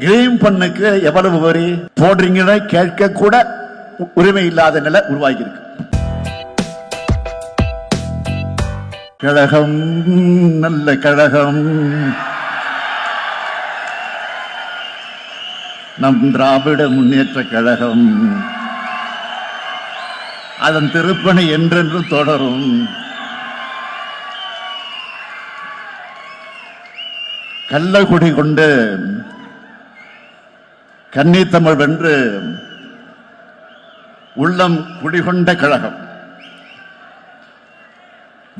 Cream பண்ணுக்கு எவ்வளவு வரி போடுறீங்கன்னு கேட்க கூட உரிமை இல்லாத நிலை உருவாகி இருக்கு. கழகம் நல்ல கழகம், நம் திராவிட முன்னேற்ற கழகம், அதன் திருப்பணி என்றென்றும் தொடரும். கள்ளக்குடி கொண்டு கன்னித்தமிழ் வென்று உள்ளம் குடிகொண்ட கழகம்,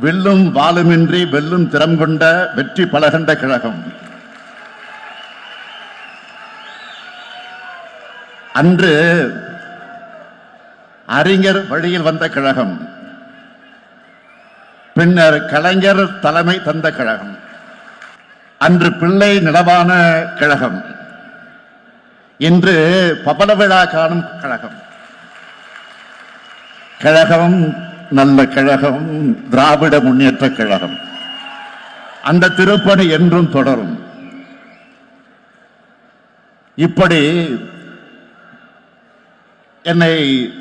வெல்லும் வாளுமின்றி வெல்லும் திறம் கொண்ட வெற்றி பலகண்ட கழகம். அன்று அறிஞர் வழியில் வந்த கழகம், பின்னர் கலைஞர் தலைமை தந்த கழகம், அன்று பிள்ளை நிலவான கழகம், இன்று பபல விழா காணும் கழகம். கழகம் நல்ல கழகம், திராவிட முன்னேற்ற கழகம். அந்த திருப்பணி என்றும் தொடரும். இப்படி என்னை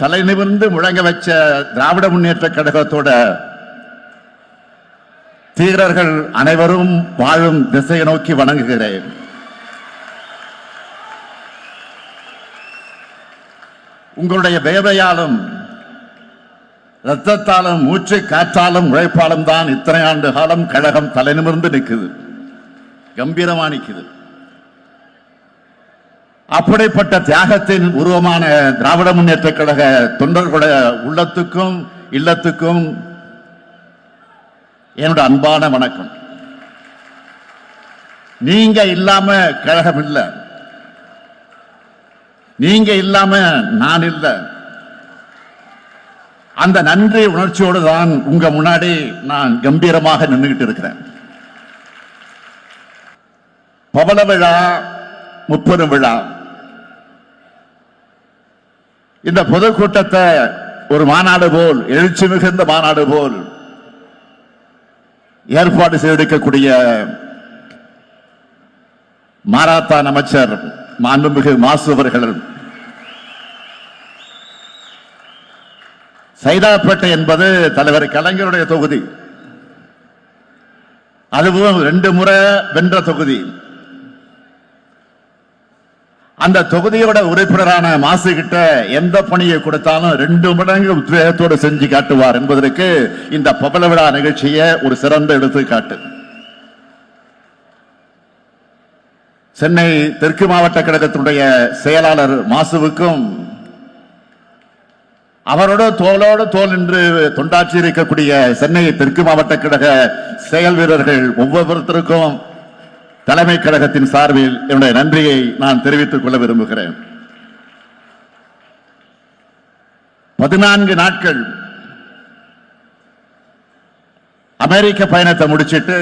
தலை நிமிர்ந்து முழங்க வச்ச திராவிட முன்னேற்ற கழகத்தோட தீரர்கள் அனைவரும் வாழும் திசையை நோக்கி வணங்குகிறேன். உங்களுடைய வேவையாலும் ரத்தத்தாலும் மூச்சு காற்றாலும் உழைப்பாலும் தான் இத்தனை ஆண்டு காலம் கழகம் தலை நிமிர்ந்து நிற்குது, கம்பீரமா நிற்குது. அப்படிப்பட்ட தியாகத்தின் உருவமான திராவிட முன்னேற்ற கழக தொண்டர்களுடைய உள்ளத்துக்கும் இல்லத்துக்கும் என்னுடைய அன்பான வணக்கம். நீங்க இல்லாம கழகம் இல்லை, நீங்க இல்லாம நான் இல்லை. அந்த நன்றி உணர்ச்சியோடு தான் உங்க முன்னாடி நான் கம்பீரமாக நின்றுகிட்டு இருக்கிறேன். பவள விழா, முப்பெரும் விழா, இந்த பொதுக்கூட்டத்தை ஒரு மாநாடு போல், எழுச்சி மிகுந்த மாநாடு போல் ஏற்பாடு செய்திருக்கக்கூடிய மாரத்தான் அமைச்சர் மாண்புமிகு மாசு அவர்கள், சைதாப்பேட்டை என்பது தலைவர் கலைஞருடைய தொகுதி, அதுவும் 2 முறை வென்ற தொகுதி. அந்த தொகுதியோட உறுப்பினரான மாசு கிட்ட எந்த பணியை கொடுத்தாலும் 2 மடங்கு உத்வேகத்தோடு செஞ்சு காட்டுவார் என்பதற்கு இந்த பவள விழா நிகழ்ச்சியை ஒரு சிறந்த எடுத்துக்காட்டு. சென்னை தெற்கு மாவட்ட கழகத்தினுடைய செயலாளர் மாசுவுக்கும் அவரோட தோளோடு தோல் நின்று தொண்டாற்றி இருக்கக்கூடிய சென்னை தெற்கு மாவட்ட கழக செயல் வீரர்கள் ஒவ்வொருத்தருக்கும் தலைமை கழகத்தின் சார்பில் என்னுடைய நன்றியை நான் தெரிவித்துக் கொள்ள விரும்புகிறேன். 14 நாட்கள் அமெரிக்க பயணத்தை முடிச்சிட்டு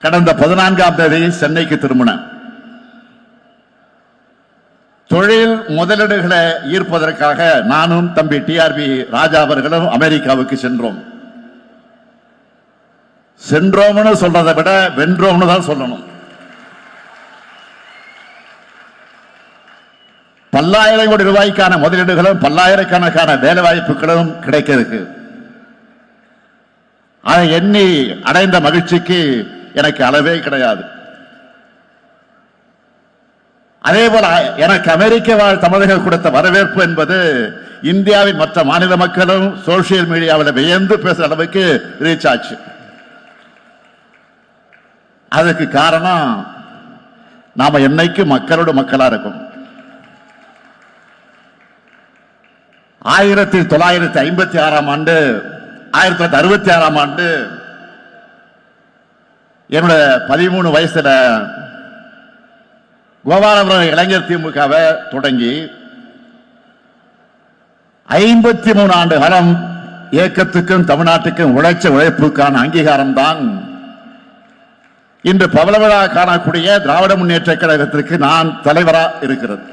கடந்த 14ஆம் தேதி சென்னைக்கு திரும்பினேன். தொழில் முதலீடுகளை ஈர்ப்பதற்காக நானும் தம்பி டிஆர்பி ராஜா அவர்களும் அமெரிக்காவுக்கு சென்றோம். சென்றோம்னு சொல்றதை விட வென்றோம்னு தான் சொல்லணும். பல்லாயிரம் கோடி ரூபாய்க்கான முதலீடுகளும் பல்லாயிரக்கணக்கான வேலை வாய்ப்புகளும் கிடைக்க இருக்கு. அதை எண்ணி அடைந்த மகிழ்ச்சிக்கு எனக்கு அளவே கிடையாது. அதே போல எனக்கு அமெரிக்க வாழ் தமிழர்கள் கொடுத்த வரவேற்பு என்பது இந்தியாவின் மற்ற மாநில மக்களும் சோசியல் மீடியாவில் வியந்து பேசுற அளவுக்கு ரீச் ஆச்சு. அதுக்கு காரணம் நாம என்னைக்கு மக்களோட மக்களா இருக்கும். 1956ஆம் ஆண்டு 1966ஆம் ஆண்டு என்னோட 13 வயசுல கோபாலபுரம் இளைஞர் திமுகவை தொடங்கி 53 ஆண்டு காலம் இயக்கத்துக்கும் தமிழ்நாட்டுக்கும் உழைச்ச உழைப்புக்கான அங்கீகாரம் தான் இன்று பவள விழா காணக்கூடிய திராவிட முன்னேற்ற கழகத்திற்கு நான் தலைவரா இருக்கிறது.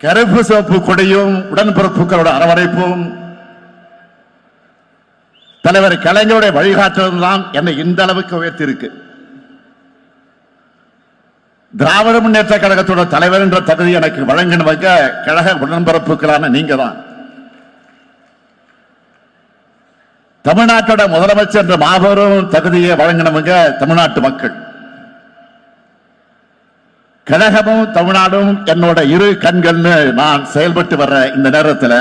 கருப்பு சிவப்பு கொடியும் உடன்பிறப்புகளோட அரவணைப்பும் தலைவர் கலைஞருடைய வழிகாட்டுதல் தான் என்னை இந்த அளவுக்கு உயர்த்தி இருக்கு. திராவிட முன்னேற்ற கழகத்தோட தலைவர் என்ற தகுதி எனக்கு வழங்கினவங்க கழக உடன்பிறப்புகளான நீங்க தான். தமிழ்நாட்டோட முதலமைச்சர் என்ற மாபெரும் தகுதியை வழங்கினவங்க தமிழ்நாட்டு மக்கள். கழகமும் தமிழ்நாடும் என்னோட இரு கண்கள்னு நான் செயல்பட்டு வர்ற இந்த நேரத்தில்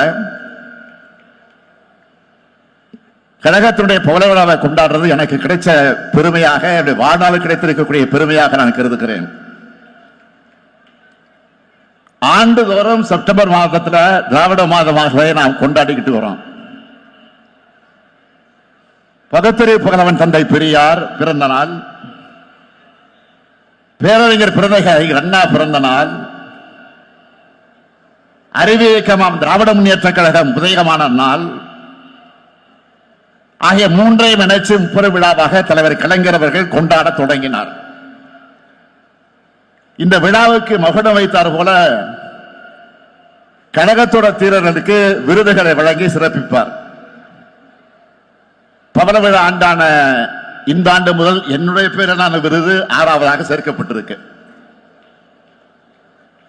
கழகத்தினுடைய புகழ விழாவை கொண்டாடுறது எனக்கு கிடைச்ச பெருமையாக, என்னுடைய வாழ்நாள் கிடைத்திருக்கக்கூடிய பெருமையாக நான் கருதுகிறேன். ஆண்டுதோறும் செப்டம்பர் மாதத்தில் திராவிட மாதமாகவே நாம் கொண்டாடிக்கிட்டு வரோம். பகுத்தறிவு புகழவன் தந்தை பெரியார் பிறந்த நாள், பேரறிஞர் பிறந்தகர் அண்ணா பிறந்த நாள், அறிவியக்கமாம் திராவிட முன்னேற்ற கழகம் உதயமான நாள் ஆகிய மூன்றையும் இணைச்சு முப்பெரும் விழாவாக தலைவர் கலைஞர் அவர்கள் கொண்டாட தொடங்கினார். இந்த விழாவுக்கு மகுடம் வைத்தார் போல கழகத்தோட தீரர்களுக்கு விருதுகளை வழங்கி சிறப்பிப்பார். பவள விழா ஆண்டான இந்த ஆண்டு முதல் என்னுடைய பேரான விருது 6வதாக சேர்க்கப்பட்டிருக்கு.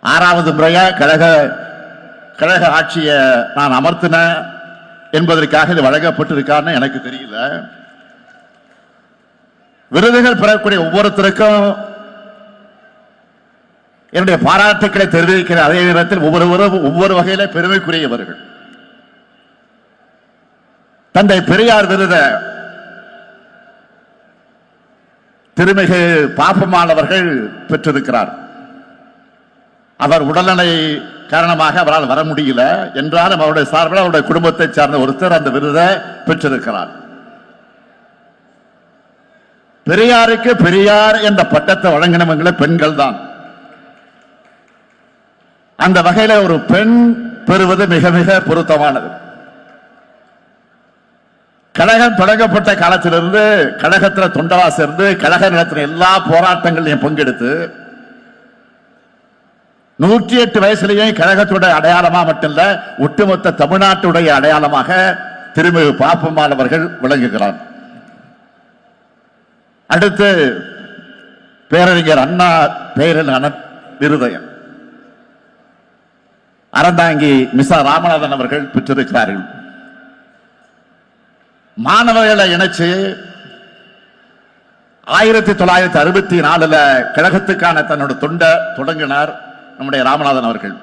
6வது முறையா கழக ஆட்சியை நான் அமர்த்தின என்பதற்காக இது வழங்கப்பட்டிருக்கான்னு எனக்கு தெரியல. விருதுகள் பெறக்கூடிய ஒவ்வொருத்தருக்கும் என்னுடைய பாராட்டுக்களை தெரிவிக்கிற அதே நேரத்தில் ஒவ்வொருவரும் ஒவ்வொரு வகையில பெருமைக்குரியவர்கள். தந்தை பெரியார் விருத திருமிகு பாப்பம்மாள் அவர்கள் பெற்றிருக்கிறார். அவர் உடல்நிலை காரணமாக அவரால் வர முடியல என்றாலும் அவருடைய சார்பில் அவருடைய குடும்பத்தை சார்ந்த ஒருத்தர் அந்த விருதை பெற்றிருக்கிறார். பெரியாருக்கு பெரியார் என்ற பட்டத்தை வழங்கினவங்கள பெண்கள் தான். அந்த வகையில ஒரு பெண் பெறுவது மிக மிக பொருத்தமானது. கழகம் தொடங்கப்பட்ட காலத்திலிருந்து கழகத்தில் தொண்டவா சேர்ந்து கழக நடத்தின எல்லா போராட்டங்களையும் பங்கெடுத்து 108 வயசுலேயே கழகத்தோட அடையாளமா மட்டுமல்ல ஒட்டுமொத்த தமிழ்நாட்டுடைய அடையாளமாக திருமிகு பாப்பம்மாள் அவர்கள் விளங்குகிறார். அடுத்து பேரறிஞர் அண்ணா பெயரில் இருதயம் அறந்தாங்கி மிசா ராமநாதன் அவர்கள் பெற்றிருக்கிறார்கள். மாணவர்களை இணைச்சு 1964 கழகத்துக்கான தன்னோட தொண்டை தொடங்கினார் நம்முடைய ராமநாதன் அவர்கள்.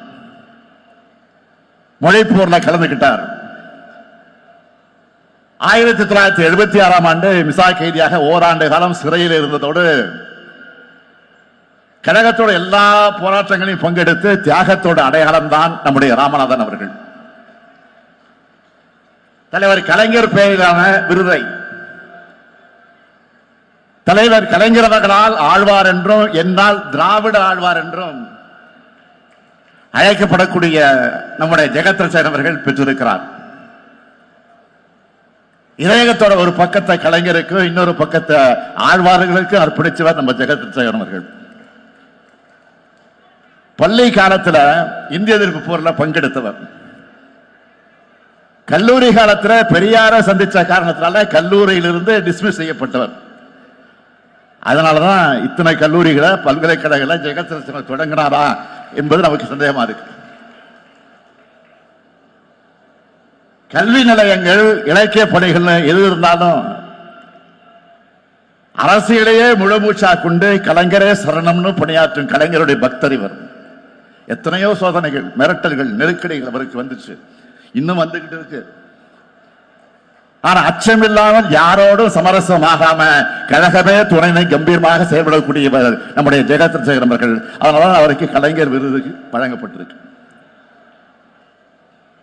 மொழிப்போர்ல கலந்துகிட்டார். 1976 ஆண்டு மிசா கைதியாக ஓராண்டு காலம் சிறையில் இருந்ததோடு கழகத்தோட எல்லா போராட்டங்களையும் பங்கெடுத்து தியாகத்தோட அடையாளம் தான் நம்முடைய ராமநாதன் அவர்கள். தலைவர் கலைஞர் பெயரிலான விருதை தலைவர் கலைஞர் அவர்களால் ஆழ்வார் என்றும் என்னால் திராவிட ஆழ்வார் என்றும் அழைக்கப்படக்கூடிய நம்முடைய ஜெகத்ரட்சகன் அவர்கள் பெற்றிருக்கிறார். இதயத்தோட ஒரு பக்கத்தை கலைஞருக்கு இன்னொரு பக்கத்தை ஆழ்வார்களுக்கு அர்ப்பணிச்சவர் நம்ம ஜெகத்ரட்சகன் அவர்கள். பள்ளி காலத்தில் இந்திய எதிர்ப்பு போரில் பங்கெடுத்தவர். கல்லூரி காலத்தில் பெரியார சந்திச்ச காரணத்தினால கல்லூரியிலிருந்து டிஸ்மிஸ் செய்யப்பட்டவர். அதனாலதான் இத்தனை கல்லூரிகளை பல்கலைக்கழகங்களை ஜெகத்ரட்சகன் தொடங்கினாரா என்பது நமக்கு சந்தேகமா இருக்கு. கல்வி நிலையங்கள் இலக்கிய பணிகள் எது இருந்தாலும் அரசியலையே முழுமூச்சா கொண்டு கலைஞரே சரணம்னு பணியாற்றும் கலைஞருடைய பக்தர் இவர். எத்தனையோ சோதனைகள், மிரட்டல்கள், நெருக்கடிகள் அவருக்கு வந்துச்சு, இன்னும் வந்துகிட்டு இருக்கு. ஆனா அச்சமில்லாமல் யாரோடும் சமரசமாகாம கழகமே துணைனை கம்பீரமாக செயல்படக்கூடியவர் நம்முடைய ஜெகத்ரட்சகன் அவர்கள். அதனால அவருக்கு கலைஞர் விருது வழங்கப்பட்டிருக்கு.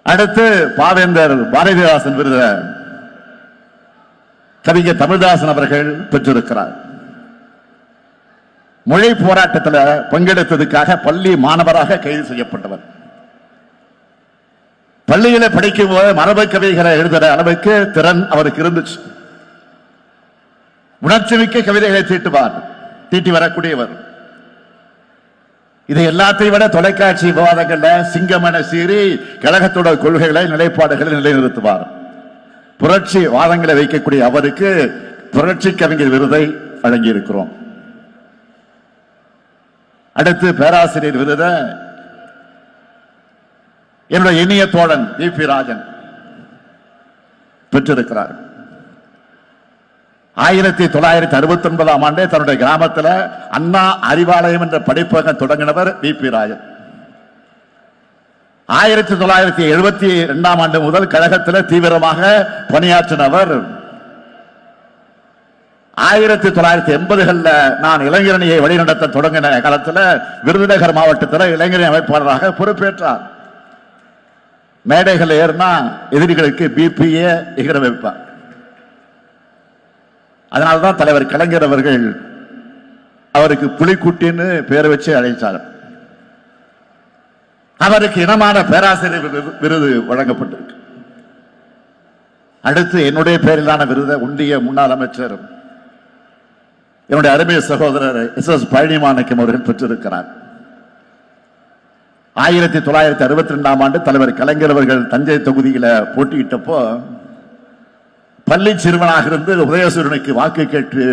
அடுத்து பாவேந்தர் பாரதிதாசன் விருது கவிஞர் தமிழ்தாசன் அவர்கள் பெற்றிருக்கிறார். மொழி போராட்டத்தில் பங்கெடுத்ததுக்காக பள்ளி மாணவராக கைது செய்யப்பட்டவர். பள்ளியில படிக்கும் போது மரபு கவிதைகளை எழுதுற அளவுக்கு திறன் அவருக்கு இருந்துச்சு. உணர்ச்சி மிக்க கவிதைகளை தீட்டி வரக்கூடியவர். இது எல்லாத்தையும் விட தொலைக்காட்சி விவாதங்கள்ல சிங்கமன சீறி கழகத்தோட கொள்கைகளை நிலைப்பாடுகளை நிலைநிறுத்துவார். புரட்சி வாதங்களை வைக்கக்கூடிய அவருக்கு புரட்சி கவிஞர் விருதை வழங்கி இருக்கிறோம். அடுத்து பேராசிரியர் விருதை என்னுடைய இனிய தோழன் வி.பி. ராஜன் பெற்றிருக்கிறார். 1969ஆம் ஆண்டே தன்னுடைய கிராமத்தில் அண்ணா அறிவாலயம் என்ற படிப்பகம் தொடங்கினவர் வி.பி. ராஜன். 1972ஆம் ஆண்டு முதல் கழகத்தில் தீவிரமாக பணியாற்றினவர். 1980களில் நான் இளைஞரணியை வழிநடத்த தொடங்கின காலத்தில் விருதுநகர் மாவட்டத்தில் இளைஞரணி அமைப்பாளராக பொறுப்பேற்றார். மேடைகள் ஏறினா எதிரிகளுக்கு பிபிஏ எகிர வைப்பார். அதனால்தான் தலைவர் கலைஞர் அவர்கள் அவருக்கு புலிக்குட்டின்னு பேர் வச்சு அழைத்தார். அவருக்கு இனமான பேராசிரியர் விருது வழங்கப்பட்டிருக்கு. அடுத்து என்னுடைய பேரிலான விருதை ஒன்றிய முன்னாள் அமைச்சர் என்னுடைய அருமை சகோதரர் எஸ்.எஸ். பழனிமாணிக்கம் அவர்கள் பெற்றிருக்கிறார். 1962ஆம் ஆண்டு தலைவர் கலைஞர் அவர்கள் தஞ்சை தொகுதியில போட்டியிட்டப்போ பள்ளி சிறுவனாக இருந்து உதயசூரனுக்கு வாக்கு கேட்டு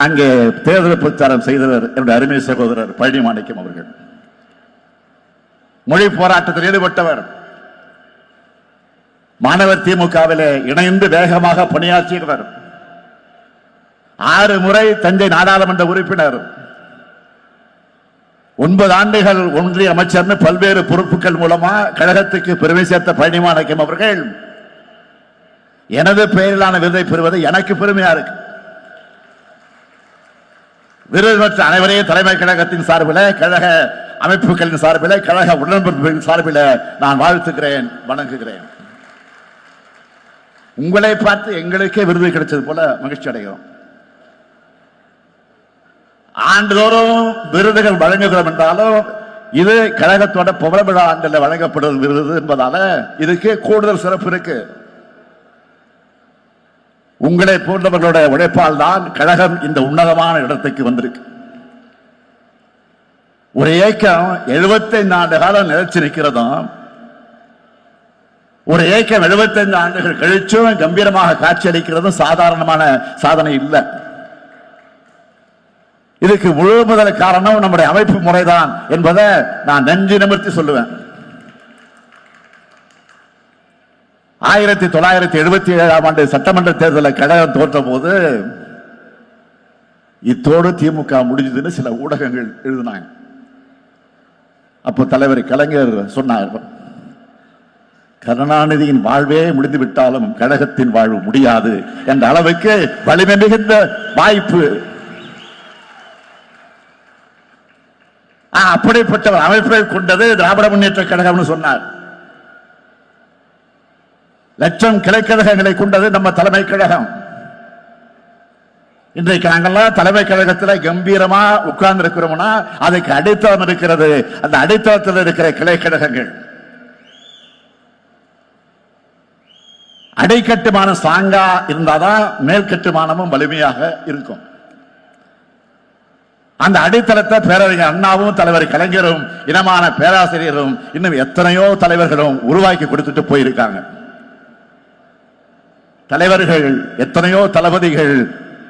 அங்கே தேர்தல் பிரச்சாரம் செய்தவர் என்னுடைய அருமை சகோதரர் பழனிமாணிக்கம் அவர்கள். மொழி போராட்டத்தில் ஈடுபட்டவர். மாணவர் திமுகவிலே இணைந்து வேகமாக பணியாற்றியவர். 6 முறை தஞ்சை நாடாளுமன்ற உறுப்பினர், 9 ஆண்டுகள் ஒன்றிய அமைச்சர், பல்வேறு பொறுப்புகள் மூலமா கழகத்துக்கு பெருமை சேர்த்த பழனிமாணிக்கம் அவர்கள் எனது பெயரிலான விருதை பெறுவது எனக்கு பெருமையா இருக்கு. விருது பெற்ற அனைவரையும் தலைமை கழகத்தின் சார்பில், கழக அமைப்புகளின் சார்பில், கழக உடன்பிறப்புகளின் சார்பில் நான் வாழ்த்துக்கிறேன், வணங்குகிறேன். உங்களை பார்த்து எங்களுக்கே விருது கிடைச்சது போல மகிழ்ச்சி அடைகிறோம். ஆண்டுதோறும் விருதுகள் வழங்குகிறோம் என்றாலும் இது கழகத்தோட புகழ் விழா ஆண்டில் வழங்கப்படும் விருது என்பதால இதுக்கு கூடுதல் சிறப்பு இருக்கு. உங்களை போன்றவர்களுடைய உழைப்பால் தான் கழகம் இந்த உன்னதமான இடத்துக்கு வந்திருக்கு. ஒரு இயக்கம் 75 ஆண்டு காலம் நிலைச்சு நிற்கிறதும், ஒரு இயக்கம் 75 ஆண்டுகள் கழிச்சும் கம்பீரமாக காட்சி அளிக்கிறதும் சாதாரணமான சாதனை இல்லை. இதுக்கு முழு முதல் காரணம் நம்முடைய அமைப்பு முறைதான் என்பதை நான் நெஞ்சு நிமிர்த்தி சொல்லுவேன். 1977ஆம் ஆண்டு சட்டமன்ற தேர்தலில் கழகம் தோற்ற போது இத்தோடு திமுக முடிஞ்சதுன்னு சில ஊடகங்கள் எழுதினாங்க. அப்போ தலைவர் கலைஞர் சொன்னார், கருணாநிதியின் வாழ்வே முடிந்து விட்டாலும் கழகத்தின் வாழ்வு முடியாது என்ற அளவுக்கு வலிமை மிகுந்த வாய்ப்பு. அப்படிப்பட்ட அமைப்பை கொண்டது திராவிட முன்னேற்ற கழகம் சொன்னார். லட்சம் கிளைக்கழகங்களை கொண்டது நம்ம தலைமை கழகம். இன்றைக்கு நாங்கெல்லாம் தலைமை கழகத்தில் கம்பீரமா உட்கார்ந்து இருக்கிறோம்னா அதுக்கு அடித்தளம் இருக்கிறது. அந்த அடித்தளத்தில் இருக்கிற கிளைக்கழகங்கள் அடிக்கட்டுமானம் ஸ்ட்ராங்கா இருந்தாதான் மேல் கட்டுமானமும் வலிமையாக இருக்கும். அந்த அடித்தளத்தை பேரறிஞர் அண்ணாவும் தலைவர் கலைஞரும் இனமான பேராசிரியரும் இன்னும் எத்தனையோ தலைவர்களும் உருவாக்கி கொடுத்துட்டு போயிருக்காங்க. தலைவர்கள் எத்தனையோ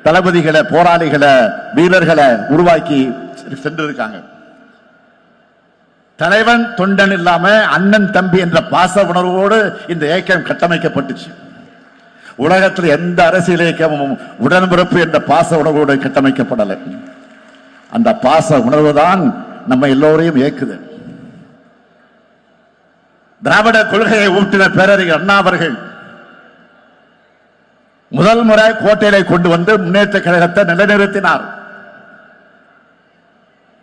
தளபதிகளை, போராளிகளை, வீரர்களை உருவாக்கி சென்றிருக்காங்க. தலைவன் தொண்டன் இல்லாம அண்ணன் தம்பி என்ற பாச உணர்வோடு இந்த இயக்கம் கட்டமைக்கப்பட்டுச்சு. உலகத்தில் எந்த அரசியல் இயக்கமும் உடன்பிறப்பு என்ற பாச உணர்வோடு கட்டமைக்கப்படலை. அந்த பாச உணர்வு தான் நம்ம எல்லோரையும் இயக்குது. திராவிட கொள்கையை ஊட்டின பேரறிஞர் அண்ணா அவர்கள் முதல் முறை கோட்டையை கொண்டு வந்து முன்னேற்ற கழகத்தை நிலைநிறுத்தினார்.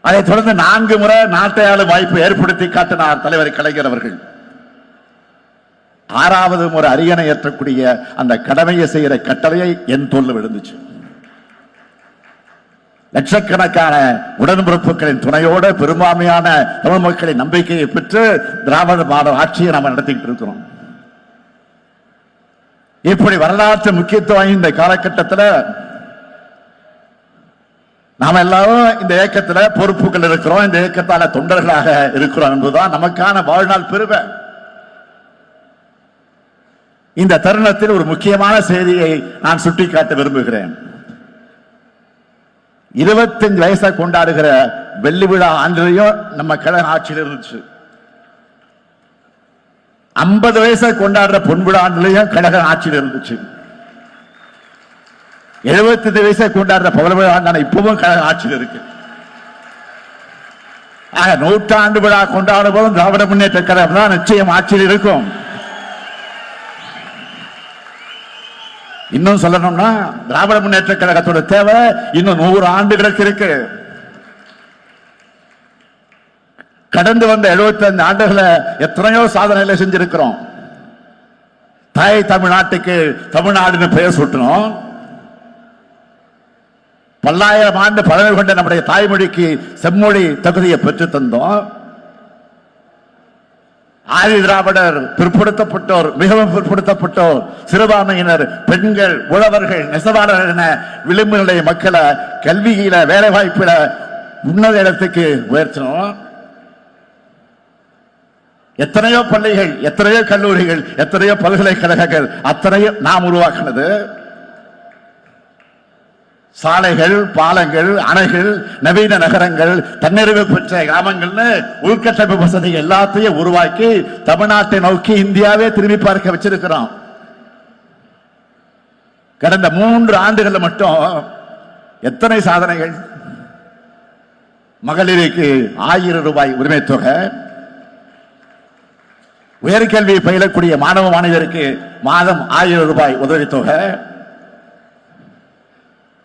அதைத் தொடர்ந்து 4 முறை நாட்டை ஆளும் வாய்ப்பு ஏற்படுத்தி காட்டினார் தலைவர் கலைஞர் அவர்கள். 6வது முறை அரியணை ஏற்றக்கூடிய அந்த கடமையை செய்கிற கட்டளையை என் தோல்ல விழுந்துச்சு. லட்சக்கணக்கான உடன்பிறப்புகளின் துணையோடு பெரும்பான்மையான தமிழ் மக்களின் நம்பிக்கையை பெற்று திராவிட மாடல் ஆட்சியை நாம் நடத்திட்டு இருக்கிறோம். இப்படி வரலாற்று முக்கியத்துவம் இந்த காலகட்டத்தில் நாம எல்லாரும் இந்த இயக்கத்தில் பொறுப்புகள் இருக்கிறோம், இந்த இயக்கத்தால தொண்டர்களாக இருக்கிறோம் என்பதுதான் நமக்கான வாழ்நாள் பெருமை. இந்த தருணத்தில் ஒரு முக்கியமான செய்தியை நான் சுட்டிக்காட்ட விரும்புகிறேன். 25 வயசை கொண்டாடுகிற வெள்ளி விழா ஆண்டிலையும் நம்ம கழக ஆட்சியில் இருந்துச்சு. 50 வயசை கொண்டாடுற பொன் விழா ஆண்டிலையும் கழக ஆட்சியில் இருந்துச்சு. 75 வயசை கொண்டாடுற பவள விழா ஆண்டான இப்பவும் கழக ஆட்சியில் இருக்கு. நூற்றாண்டு விழா கொண்டாடும் போதும் திராவிட முன்னேற்ற கழகம் தான் நிச்சயம் ஆட்சியில் இருக்கும். இன்னும் சொல்லணும்னா திராவிட முன்னேற்ற கழகத்தோட தேவை இன்னும் 100 ஆண்டுகளுக்கு இருக்கு. கடந்து வந்த 75 ஆண்டுகளை எத்தனையோ சாதனைகளை செஞ்சிருக்கிறோம். தாய் தமிழ்நாட்டுக்கு தமிழ்நாடுன்னு பெயர் சூட்டணும். பல்லாயிரம் ஆண்டு பழமை கொண்ட நம்முடைய தாய்மொழிக்கு செம்மொழி தகுதியை பெற்று தந்தோம். ஆதி திராவிடர், பிற்படுத்தப்பட்டோர், மிகவும் பிற்படுத்தப்பட்டோர், சிறுபான்மையினர், பெண்கள், உழவர்கள், நெசவாளர்கள் என விளிம்பு நிலை மக்களை கல்வியில, வேலை வாய்ப்பில உன்னத இடத்துக்கு உயர்த்தணும். எத்தனையோ பள்ளிகள், எத்தனையோ கல்லூரிகள், எத்தனையோ பல்கலைக்கழகங்கள் அத்தனையும் நாம் உருவாக்கினது. சாலைகள், பாலங்கள், அணைகள், நவீன நகரங்கள், தன்னிறைவு பெற்ற கிராமங்கள்னு உள்கட்டமைப்பு வசதி எல்லாத்தையும் உருவாக்கி தமிழ்நாட்டை நோக்கி இந்தியாவே திரும்பி பார்க்க வச்சிருக்கிறோம். கடந்த 3 ஆண்டுகள் மட்டும் எத்தனை சாதனைகள்! மகளிருக்கு 1000 ரூபாய் உரிமை தொகை, உயர்கல்வி பயிலக்கூடிய மாணவ மாணவியருக்கு மாதம் 1000 ரூபாய் உதவித்தொகை,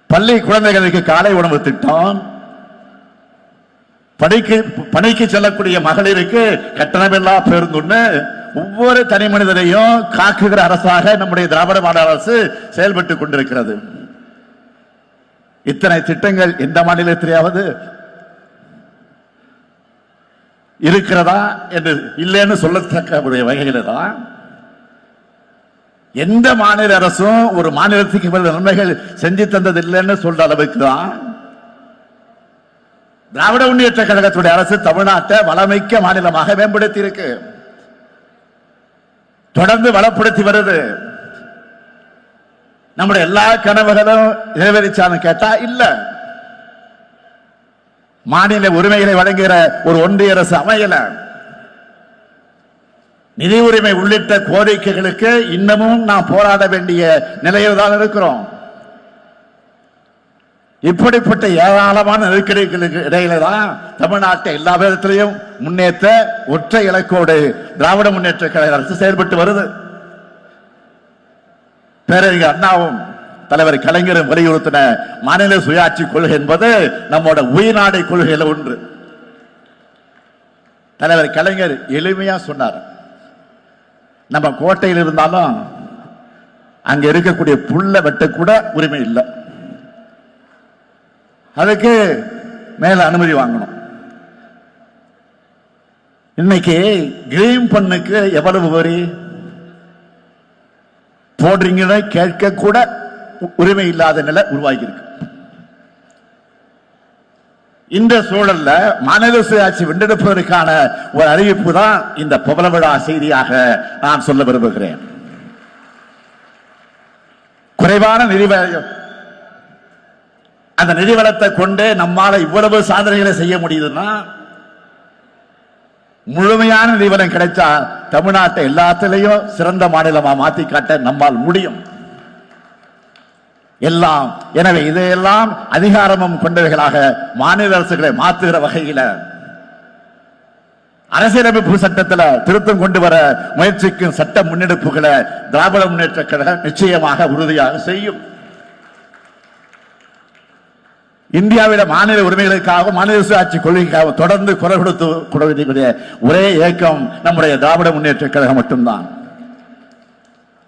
பள்ளி குழந்தைகளுக்கு காலை உணவு திட்டம், பணிக்கு செல்லக்கூடிய மகளிருக்கு கட்டணமில்லா பேருந்துன்னு ஒவ்வொரு தனி மனிதனையும் காக்குகிற அரசாக நம்முடைய திராவிட மாடல் அரசு செயல்பட்டுக் கொண்டிருக்கிறது. இத்தனை திட்டங்கள் எந்த மாநிலத்திலேயாவது இருக்கிறதா என்று இல்லைன்னு சொல்லத்தக்க வகையில் தான் எந்த மாநில அரசும் ஒரு மாநிலத்துக்கு நன்மைகள் செஞ்சு தந்தது இல்லைன்னு சொல்ற அளவுக்கு தான் திராவிட முன்னேற்ற கழகத்துடைய அரசு தமிழ்நாட்டை வளமிக்க மாநிலமாக மேம்படுத்தி இருக்கு, தொடர்ந்து வளப்படுத்தி வருது. நம்முடைய எல்லா கனவுகளும் நிறைவேறிச்சான்னு கேட்டா இல்ல. மாநில உரிமைகளை வழங்குகிற ஒரு ஒன்றிய அரசு அமையல. நிதி உரிமை உள்ளிட்ட கோரிக்கைகளுக்கு இன்னமும் நாம் போராட வேண்டிய நிலையில் தான் இருக்கிறோம். இப்படிப்பட்ட ஏராளமான நெருக்கடிகளுக்கு இடையில தான் தமிழ்நாட்டை எல்லா விதத்திலையும் முன்னேற்ற ஒற்றை இலக்கோடு திராவிட முன்னேற்ற கழக அரசு செயல்பட்டு வருது. பேரறிஞர் அண்ணாவும் தலைவர் கலைஞரும் வலியுறுத்தின மாநில சுயாட்சி கொள்கை என்பது நம்மோட உயிர்நாடை கொள்கையில ஒன்று. தலைவர் கலைஞர் எளிமையா சொன்னார், நம்ம கோட்டையில் இருந்தாலும் அங்க இருக்கக்கூடிய புல்ல வெட்ட கூட உரிமை இல்லை, அதுக்கு மேல அனுமதி வாங்கணும். இன்னைக்கு கிரீம் பண்ணுக்கு எவ்வளவு வரி போடுறீங்கன்னு கேட்க கூட உரிமை இல்லாத நிலை உருவாகி இருக்கு. இந்த சூழல்ல மாநில சுயாட்சி வென்றெடுப்பதற்கான ஒரு அறிவிப்பு தான் இந்த பவள விழா செய்தியாக நான் சொல்ல விரும்புகிறேன். குறைவான நிதி அந்த நிதி வளத்தை கொண்டு நம்மால இவ்வளவு சாதனைகளை செய்ய முடியுதுன்னா, முழுமையான நிதி வளம் கிடைச்சா தமிழ்நாட்டை எல்லாத்திலையும் சிறந்த மாநிலமா மாத்தி காட்ட நம்மால் முடியும் எல்லாம். எனவே இதையெல்லாம் அதிகாரமும் கொண்டவைகளாக மாநில அரசுகளை மாற்றுகிற வகையில் அரசியலமைப்பு சட்டத்தில் திருத்தம் கொண்டு வர முயற்சிக்கும் சட்ட முன்னெடுப்புகளை திராவிட முன்னேற்ற கழகம் நிச்சயமாக உறுதியாக செய்யும். இந்தியாவில மாநில உரிமைகளுக்காக மாநில சுயாட்சி கொள்கைக்காக தொடர்ந்து குரல் கொடுத்து ஒரே இயக்கம் நம்முடைய திராவிட முன்னேற்ற கழகம் மட்டும்தான்.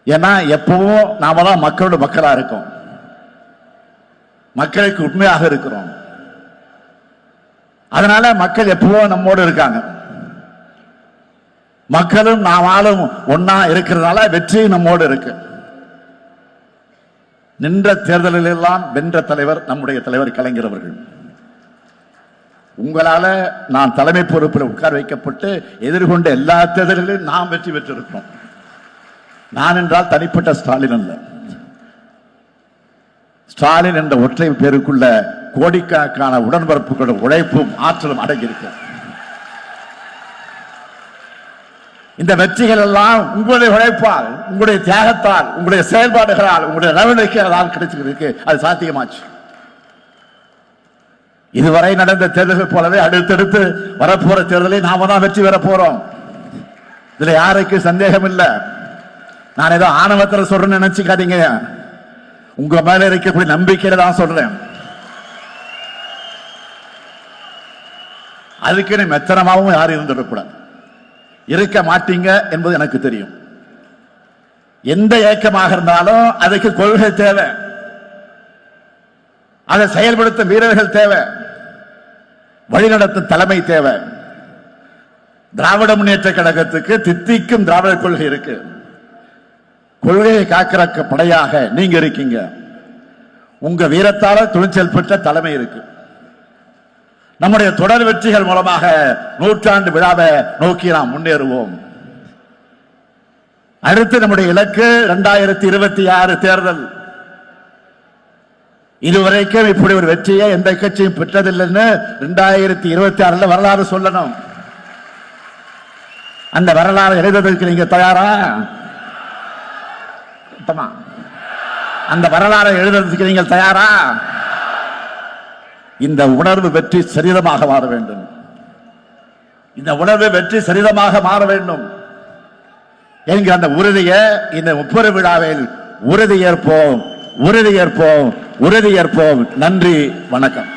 ஏன்னா எப்பவும் நாம தான் மக்களோட மக்களா இருக்கோம், மக்களுக்கு உண்மையாக இருக்கிறோம். அதனால மக்கள் எப்பவும் நம்மோடு இருக்காங்க. மக்களும் நாமாலும் ஒன்னா இருக்கிறதுனால வெற்றி நம்மோடு இருக்கு. நின்ற தேர்தலில் எல்லாம் வென்ற தலைவர் நம்முடைய தலைவர் கலைஞர் அவர்கள். உங்களால நான் தலைமை பொறுப்பில் உட்கார வைக்கப்பட்டு எதிர்கொண்ட எல்லா தேர்தலிலும் நாம் வெற்றி பெற்றிருக்கிறோம். நான் என்றால் தனிப்பட்ட ஸ்டாலின் அல்ல. ஸ்டாலின் என்ற ஒற்றை பேருக்குள்ள கோடிக்கணக்கான உடன்பிறப்புகளோட உழைப்பும் ஆற்றலும் அடங்கியிருக்க. இந்த வெற்றிகள் எல்லாம் உங்களுடைய உழைப்பால், உங்களுடைய தியாகத்தால், உங்களுடைய செயல்பாடுகளால், உங்களுடைய நடவடிக்கைகளால் கிடைச்சிருக்கு. அது சாத்தியமாச்சு. இதுவரை நடந்த தேர்தல்கள் போலவே அடுத்தடுத்து வரப்போற தேர்தலில் நாம தான் வெற்றி பெற போறோம். இதுல யாருக்கு சந்தேகம் இல்லை. நான் ஏதோ ஆணவத்தில் சொல்றேன்னு நினைச்சுக்காதீங்க. உங்க மேல இருக்கக்கூடிய நம்பிக்கையில தான் சொல்றேன். அதுக்கு மெத்தனமாவும் யாரும் இருந்துடக்கூடாது. இருக்க மாட்டீங்க என்பது எனக்கு தெரியும். எந்த இயக்கமாக இருந்தாலும் அதுக்கு கொள்கை தேவை, அதை செயல்படுத்தும் வீரர்கள் தேவை, வழிநடத்தும் தலைமை தேவை. திராவிட முன்னேற்ற கழகத்துக்கு தித்திக்கும் திராவிட கொள்கை இருக்கு. கொள்கையை காக்கிற படையாக நீங்க இருக்கீங்க. உங்க வீரத்தால துணிச்சல் பெற்ற தலைமை இருக்கு. நம்முடைய தொடர் வெற்றிகள் மூலமாக 100ஆண்டு விழாவை நோக்கி நாம் முன்னேறுவோம். அடுத்து நம்முடைய இலக்கு 2026 தேர்தல். இதுவரைக்கும் இப்படி ஒரு வெற்றியை எந்த கட்சியும் பெற்றதில்லைன்னு 2026 வரலாறு சொல்லணும். அந்த வரலாறு எழுதுவதற்கு நீங்க தயாரா? அந்த வரலாறை எழுதுவதற்கு நீங்கள் தயாரா? இந்த உணர்வு வெற்றி சரிதமாக மாற வேண்டும். இந்த உணர்வு வெற்றி சரிதமாக மாற வேண்டும் என்கிற அந்த உறுதியை இந்த 30 விழாவில் உறுதியேற்போம், உறுதியேற்போம், உறுதியேற்போம். நன்றி, வணக்கம்.